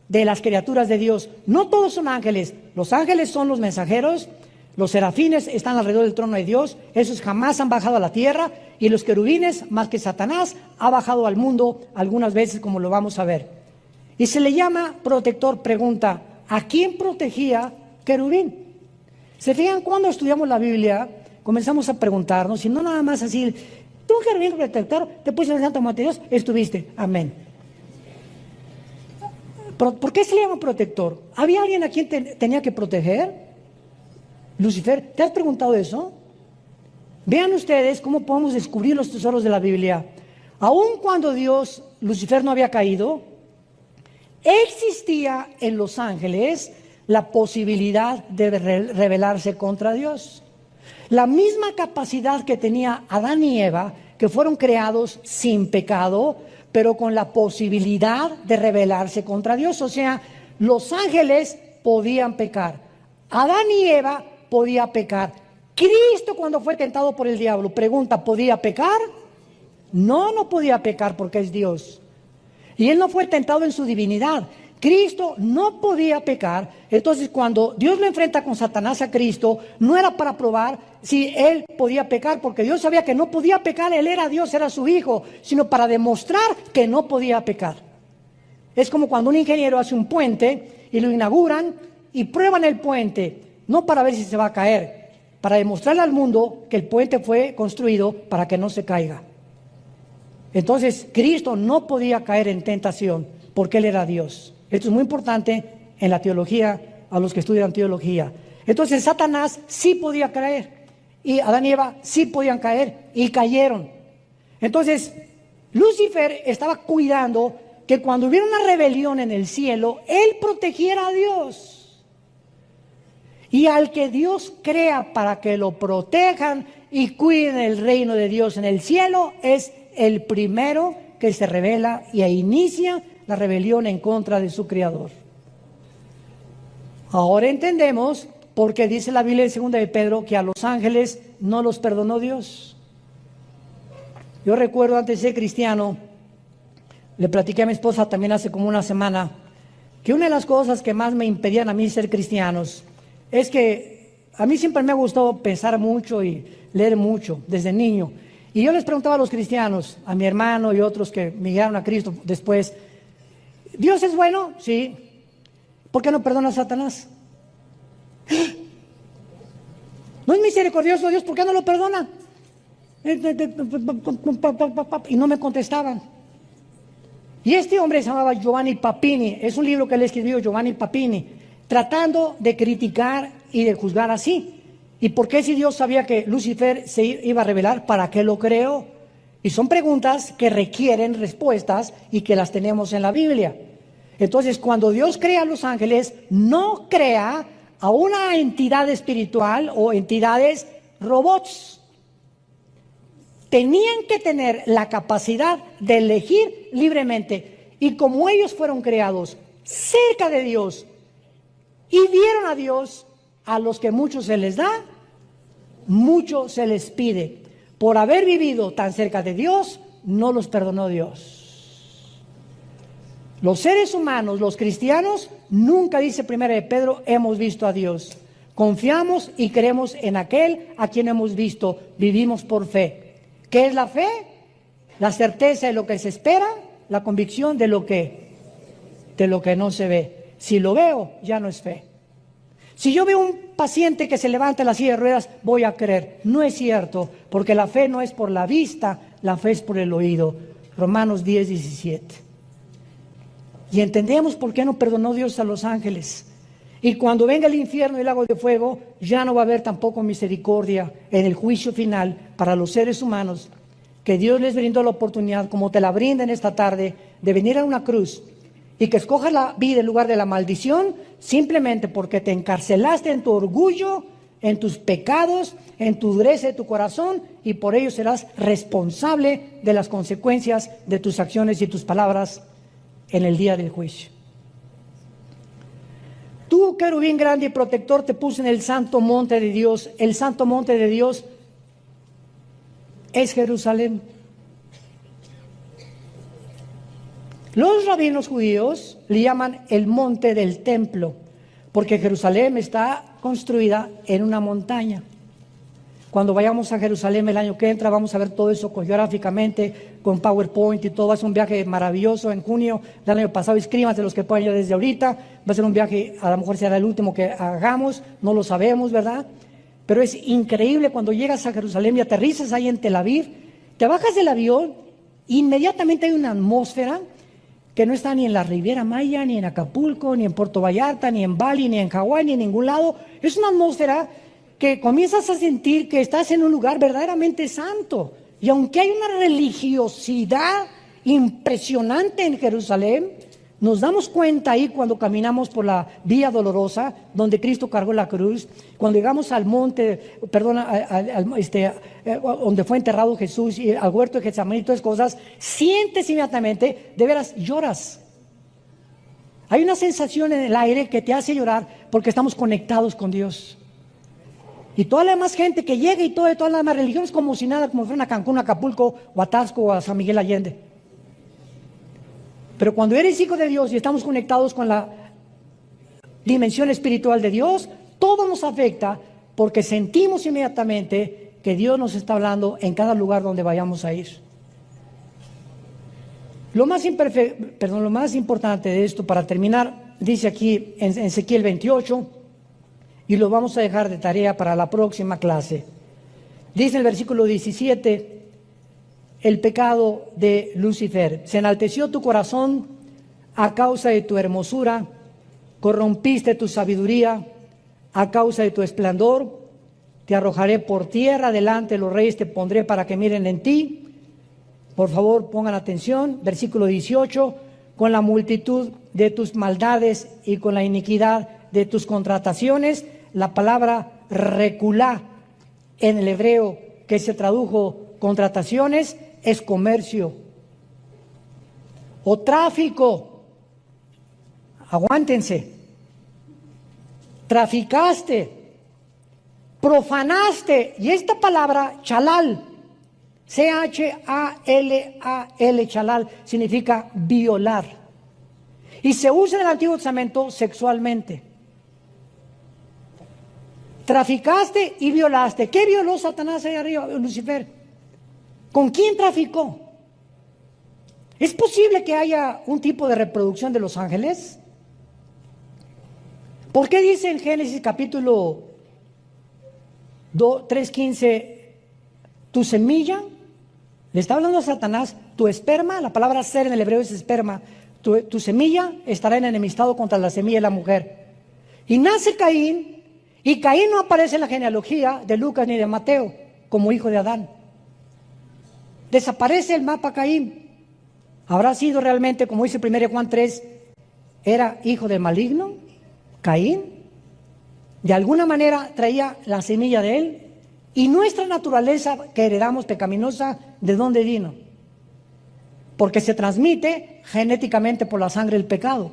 de las criaturas de Dios. No todos son ángeles. Los ángeles son los mensajeros, los serafines están alrededor del trono de Dios, esos jamás han bajado a la tierra, y los querubines, más que Satanás, ha bajado al mundo algunas veces, como lo vamos a ver. Y se le llama protector. Pregunta, ¿a quién protegía querubín? ¿Se fijan? Cuando estudiamos la Biblia, comenzamos a preguntarnos, y no nada más así, tú querubín protector, te puse en el santo monte de Dios, estuviste, amén. ¿Por qué se le llama protector? ¿Había alguien a quien tenía que proteger? Lucifer, ¿te has preguntado eso? Vean ustedes cómo podemos descubrir los tesoros de la Biblia. Aun cuando Dios Lucifer no había caído, existía en los ángeles la posibilidad de rebelarse contra Dios. La misma capacidad que tenía Adán y Eva, que fueron creados sin pecado, pero con la posibilidad de rebelarse contra Dios. O sea, los ángeles podían pecar. Adán y Eva podían pecar. Cristo, cuando fue tentado por el diablo, pregunta, ¿podía pecar? No, no podía pecar porque es Dios. Y él no fue tentado en su divinidad. Cristo no podía pecar. Entonces, cuando Dios lo enfrenta con Satanás a Cristo, no era para probar si él podía pecar, porque Dios sabía que no podía pecar, él era Dios, era su hijo, sino para demostrar que no podía pecar. Es como cuando un ingeniero hace un puente y lo inauguran y prueban el puente, no para ver si se va a caer, para demostrarle al mundo que el puente fue construido para que no se caiga. Entonces, Cristo no podía caer en tentación porque él era Dios. Esto es muy importante en la teología, a los que estudian teología. Entonces, Satanás sí podía caer, y Adán y Eva sí podían caer, y cayeron. Entonces, Lucifer estaba cuidando que cuando hubiera una rebelión en el cielo, él protegiera a Dios. Y al que Dios crea para que lo protejan y cuiden el reino de Dios en el cielo, es el primero que se rebela y inicia la rebelión en contra de su Creador. Ahora entendemos por qué dice la Biblia en 2 de Pedro que a los ángeles no los perdonó Dios. Yo recuerdo antes de ser cristiano, le platiqué a mi esposa también hace como una semana, que una de las cosas que más me impedían a mí ser cristianos es que a mí siempre me ha gustado pensar mucho y leer mucho desde niño. Y yo les preguntaba a los cristianos, a mi hermano y otros que migraron a Cristo después, ¿Dios es bueno? Sí. ¿Por qué no perdona a Satanás? ¿No es misericordioso Dios? ¿Por qué no lo perdona? Y no me contestaban. Y este hombre se llamaba Giovanni Papini. Es un libro que él escribió, Giovanni Papini, tratando de criticar y de juzgar así. ¿Y por qué si Dios sabía que Lucifer se iba a rebelar? ¿Para qué lo creó? Y son preguntas que requieren respuestas y que las tenemos en la Biblia. Entonces, cuando Dios crea a los ángeles, no crea a una entidad espiritual o entidades robots. Tenían que tener la capacidad de elegir libremente. Y como ellos fueron creados cerca de Dios y vieron a Dios, a los que mucho se les da, mucho se les pide. Por haber vivido tan cerca de Dios, no los perdonó Dios. Los seres humanos, los cristianos, nunca, dice 1 de Pedro, hemos visto a Dios. Confiamos y creemos en aquel a quien hemos visto. Vivimos por fe. ¿Qué es la fe? La certeza de lo que se espera, la convicción de lo que no se ve. Si lo veo, ya no es fe. Si yo veo un paciente que se levanta en la silla de ruedas, voy a creer. No es cierto, porque la fe no es por la vista, la fe es por el oído. Romanos 10:17. Y entendemos por qué no perdonó Dios a los ángeles. Y cuando venga el infierno y el lago de fuego, ya no va a haber tampoco misericordia en el juicio final para los seres humanos, que Dios les brindó la oportunidad, como te la brinda en esta tarde, de venir a una cruz y que escojas la vida en lugar de la maldición, simplemente porque te encarcelaste en tu orgullo, en tus pecados, en tu dureza de tu corazón, y por ello serás responsable de las consecuencias de tus acciones y tus palabras en el día del juicio. Tú, querubín grande y protector, te puse en el santo monte de Dios. El santo monte de Dios es Jerusalén. Los rabinos judíos le llaman el monte del templo, porque Jerusalén está construida en una montaña. Cuando vayamos a Jerusalén el año que entra, vamos a ver todo eso geográficamente, con PowerPoint y todo. Va a ser un viaje maravilloso en junio del año pasado. Inscríbanse los que puedan ir desde ahorita. Va a ser un viaje, a lo mejor será el último que hagamos, no lo sabemos, ¿verdad? Pero es increíble cuando llegas a Jerusalén y aterrizas ahí en Tel Aviv, te bajas del avión, inmediatamente hay una atmósfera que no está ni en la Riviera Maya, ni en Acapulco, ni en Puerto Vallarta, ni en Bali, ni en Hawái, ni en ningún lado. Es una atmósfera que comienzas a sentir que estás en un lugar verdaderamente santo. Y aunque hay una religiosidad impresionante en Jerusalén. Nos damos cuenta ahí cuando caminamos por la vía dolorosa, donde Cristo cargó la cruz, cuando llegamos al monte, donde fue enterrado Jesús, y al huerto de Getsemaní y todas esas cosas, sientes inmediatamente, de veras lloras. Hay una sensación en el aire que te hace llorar porque estamos conectados con Dios. Y toda la demás gente que llega y todas las demás religiones como si nada, como si fuera a Cancún, a Acapulco, o a Taxco, o a San Miguel Allende. Pero cuando eres hijo de Dios y estamos conectados con la dimensión espiritual de Dios, todo nos afecta porque sentimos inmediatamente que Dios nos está hablando en cada lugar donde vayamos a ir. Lo más importante de esto, para terminar, dice aquí en Ezequiel 28, y lo vamos a dejar de tarea para la próxima clase. Dice en el versículo 17, el pecado de Lucifer. Se enalteció tu corazón a causa de tu hermosura, corrompiste tu sabiduría a causa de tu esplendor. Te arrojaré por tierra, delante de los reyes te pondré para que miren en ti. Por favor, pongan atención. Versículo 18, con la multitud de tus maldades y con la iniquidad de tus contrataciones. La palabra reculá en el hebreo, que se tradujo contrataciones, es comercio o tráfico. Aguántense. Traficaste, profanaste, y esta palabra chalal, C-H-A-L-A-L, chalal, significa violar. Y se usa en el Antiguo Testamento sexualmente. Traficaste y violaste. ¿Qué violó Satanás ahí arriba, Lucifer? ¿Con quién traficó? ¿Es posible que haya un tipo de reproducción de los ángeles? ¿Por qué dice en Génesis capítulo 3:15, tu semilla? Le está hablando a Satanás, tu esperma, la palabra ser en el hebreo es esperma, tu semilla estará en enemistado contra la semilla de la mujer. Y nace Caín, y Caín no aparece en la genealogía de Lucas ni de Mateo como hijo de Adán. Desaparece el mapa Caín. ¿Habrá sido realmente, como dice 1 Juan 3, era hijo del maligno, Caín? De alguna manera traía la semilla de él. Y nuestra naturaleza que heredamos pecaminosa, ¿de dónde vino? Porque se transmite genéticamente por la sangre el pecado.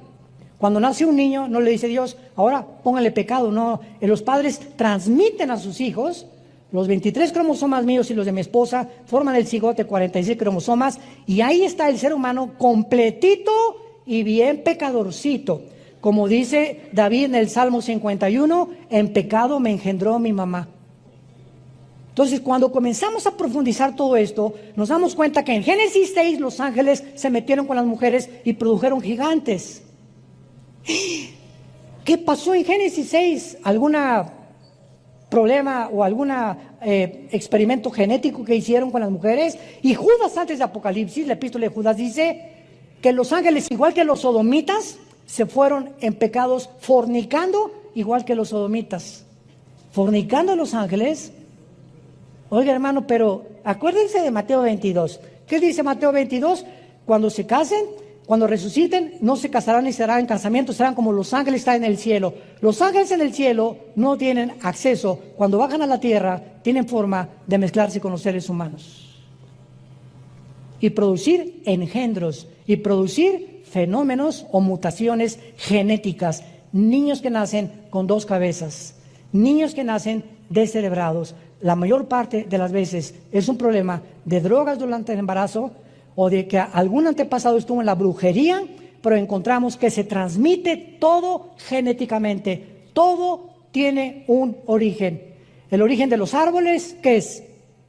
Cuando nace un niño, no le dice Dios, ahora póngale pecado. No, los padres transmiten a sus hijos. Los 23 cromosomas míos y los de mi esposa forman el cigote, 46 cromosomas, y ahí está el ser humano completito y bien pecadorcito. Como dice David en el Salmo 51, en pecado me engendró mi mamá. Entonces, cuando comenzamos a profundizar todo esto, nos damos cuenta que en Génesis 6 los ángeles se metieron con las mujeres y produjeron gigantes. ¿Qué pasó en Génesis 6? ¿Alguna problema o algún experimento genético que hicieron con las mujeres? Y Judas, antes de Apocalipsis, la epístola de Judas dice que los ángeles, igual que los sodomitas, se fueron en pecados fornicando, igual que los sodomitas. Fornicando los ángeles. Oiga, hermano, pero acuérdense de Mateo 22. ¿Qué dice Mateo 22? Cuando se casen, cuando resuciten, no se casarán ni serán en casamiento, serán como los ángeles están en el cielo. Los ángeles en el cielo no tienen acceso, cuando bajan a la tierra, tienen forma de mezclarse con los seres humanos. Y producir engendros, y producir fenómenos o mutaciones genéticas. Niños que nacen con 2 cabezas, niños que nacen descerebrados. La mayor parte de las veces es un problema de drogas durante el embarazo, o de que algún antepasado estuvo en la brujería, pero encontramos que se transmite todo genéticamente. Todo tiene un origen. El origen de los árboles, ¿qué es?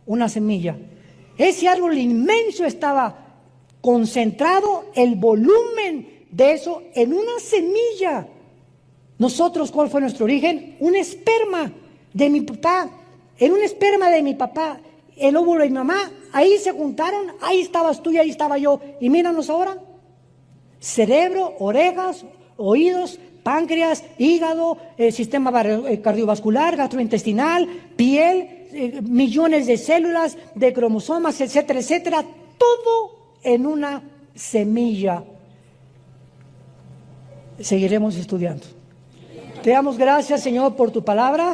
Una semilla. Ese árbol inmenso estaba concentrado, el volumen de eso, en una semilla. Nosotros, ¿cuál fue nuestro origen? Un esperma de mi papá. En un esperma de mi papá, el óvulo de mi mamá, ahí se juntaron, ahí estabas tú y ahí estaba yo. Y míranos ahora. Cerebro, orejas, oídos, páncreas, hígado, sistema cardiovascular, gastrointestinal, piel, millones de células, de cromosomas, etcétera, etcétera. Todo en una semilla. Seguiremos estudiando. Te damos gracias, Señor, por tu palabra.